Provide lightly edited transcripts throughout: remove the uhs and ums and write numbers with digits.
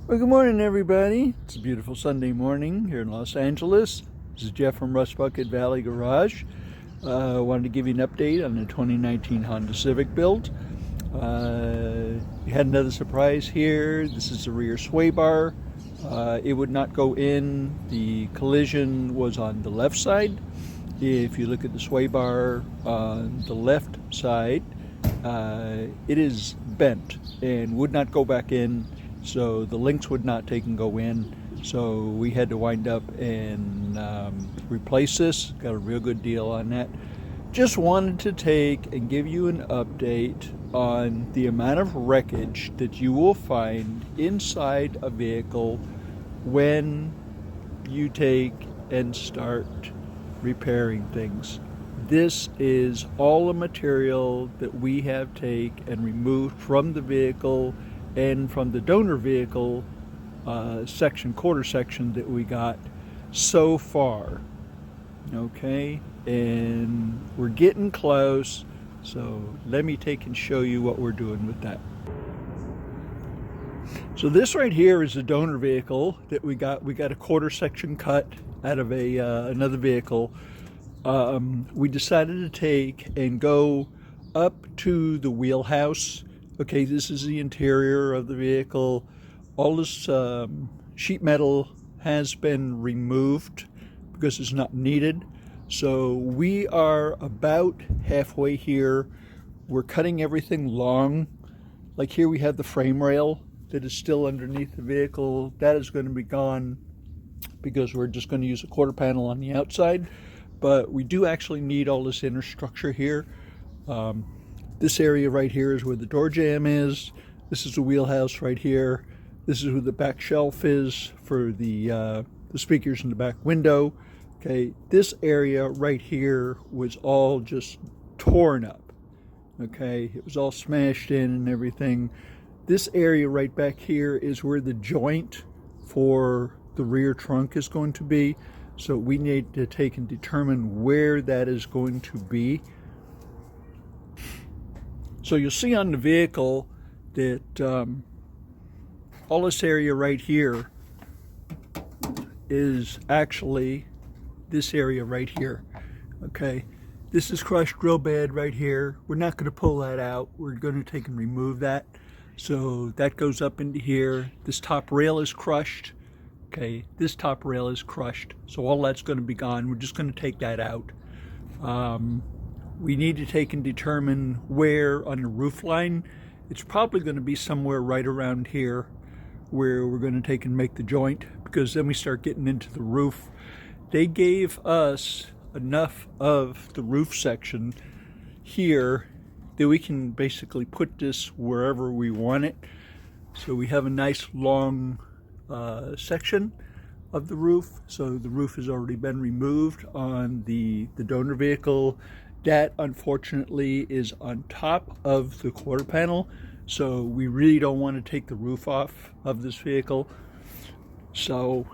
Well, good morning, everybody. It's a beautiful Sunday morning here in Los Angeles. This is Jeff from Rust Bucket Valley Garage. I wanted to give you an update on the 2019 Honda Civic build. We had another surprise here. This is the rear sway bar. It would not go in. The collision was on the left side. If you look at the sway bar on the left side, it is bent and would not go back in. So the links would not take and go in. So we had to wind up and replace this. Got a real good deal on that. Just wanted to take and give you an update on the amount of wreckage that you will find inside a vehicle when you take and start repairing things. This is all the material that we have taken and removed from the vehicle and from the donor vehicle quarter section that we got so far. Okay, and we're getting close, so let me take and show you what we're doing with that. So this right here is a donor vehicle that we got a quarter section cut out of another vehicle. We decided to take and go up to the wheelhouse. Okay, this is the interior of the vehicle. All this sheet metal has been removed because it's not needed. So we are about halfway here. We're cutting everything long. Like here we have the frame rail that is still underneath the vehicle. That is going to be gone because we're just going to use a quarter panel on the outside. But we do actually need all this inner structure here. This area right here is where the door jamb is. This is the wheelhouse right here. This is where the back shelf is for the speakers in the back window. Okay, this area right here was all just torn up. Okay, it was all smashed in and everything. This area right back here is where the joint for the rear trunk is going to be. So we need to take and determine where that is going to be. So you'll see on the vehicle that all this area right here is actually this area right here. Okay, this is crushed real bad right here. We're not going to pull that out. We're going to take and remove that. So that goes up into here. This top rail is crushed. Okay, this top rail is crushed. So all that's going to be gone. We're just going to take that out. We need to take and determine where on the roof line. It's probably going to be somewhere right around here where we're going to take and make the joint, because then we start getting into the roof. They gave us enough of the roof section here that we can basically put this wherever we want it. So we have a nice long section of the roof. So the roof has already been removed on the donor vehicle. That unfortunately is on top of the quarter panel, so we really don't want to take the roof off of this vehicle. So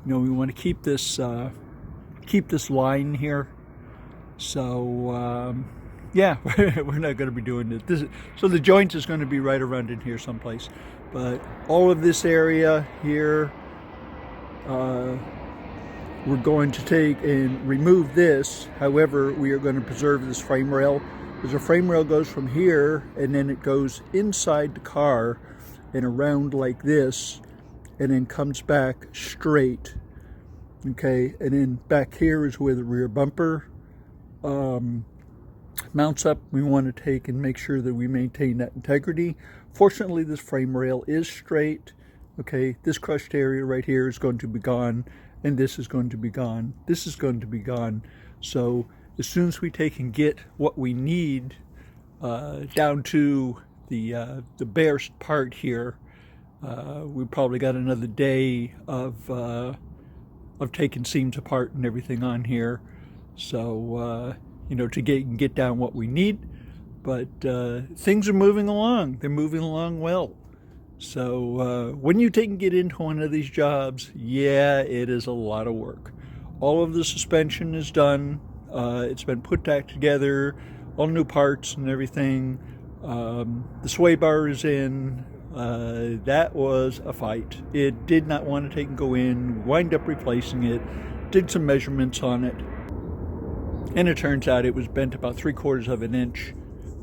we want to keep this line here. So yeah, we're not going to be doing this. So the joint is going to be right around in here someplace, but all of this area here, we're going to take and remove this. However, we are going to preserve this frame rail, because the frame rail goes from here and then it goes inside the car and around like this and then comes back straight. Okay, and then back here is where the rear bumper mounts up. We want to take and make sure that we maintain that integrity. Fortunately, this frame rail is straight. Okay, this crushed area right here is going to be gone, and this is going to be gone. This is going to be gone. So as soon as we take and get what we need down to the bare part here, we probably got another day of taking seams apart and everything on here. So to get down what we need. But things are moving along. They're moving along well. So when you take and get into one of these jobs, yeah, it is a lot of work. All of the suspension is done. It's been put back together, all new parts and everything. The sway bar is in. That was a fight. It did not want to go in, wind up replacing it, did some measurements on it, and it turns out it was bent about 3/4 of an inch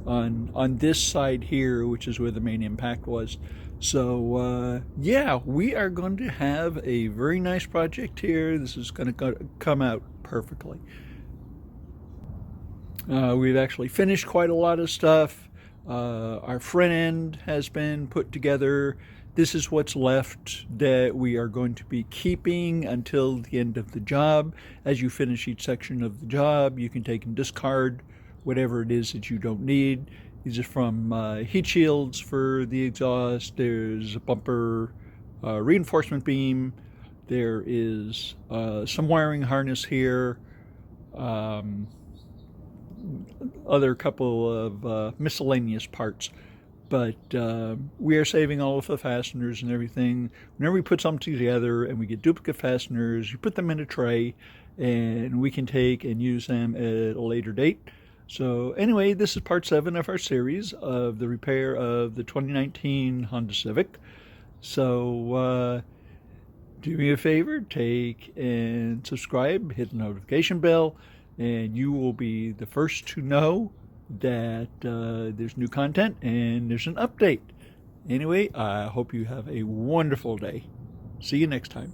on this side here, which is where the main impact was. So yeah, we are going to have a very nice project here. This is going to come out perfectly. We've actually finished quite a lot of stuff. Our front end has been put together. This is what's left that we are going to be keeping until the end of the job. As you finish each section of the job, you can take and discard whatever it is that you don't need. These are from heat shields for the exhaust. There's a bumper reinforcement beam. There is some wiring harness here. Other couple of miscellaneous parts. But we are saving all of the fasteners and everything. Whenever we put something together and we get duplicate fasteners, you put them in a tray and we can take and use them at a later date. So anyway, this is part 7 of our series of the repair of the 2019 Honda Civic. So do me a favor, take and subscribe, hit the notification bell, and you will be the first to know that there's new content and there's an update. Anyway, I hope you have a wonderful day. See you next time.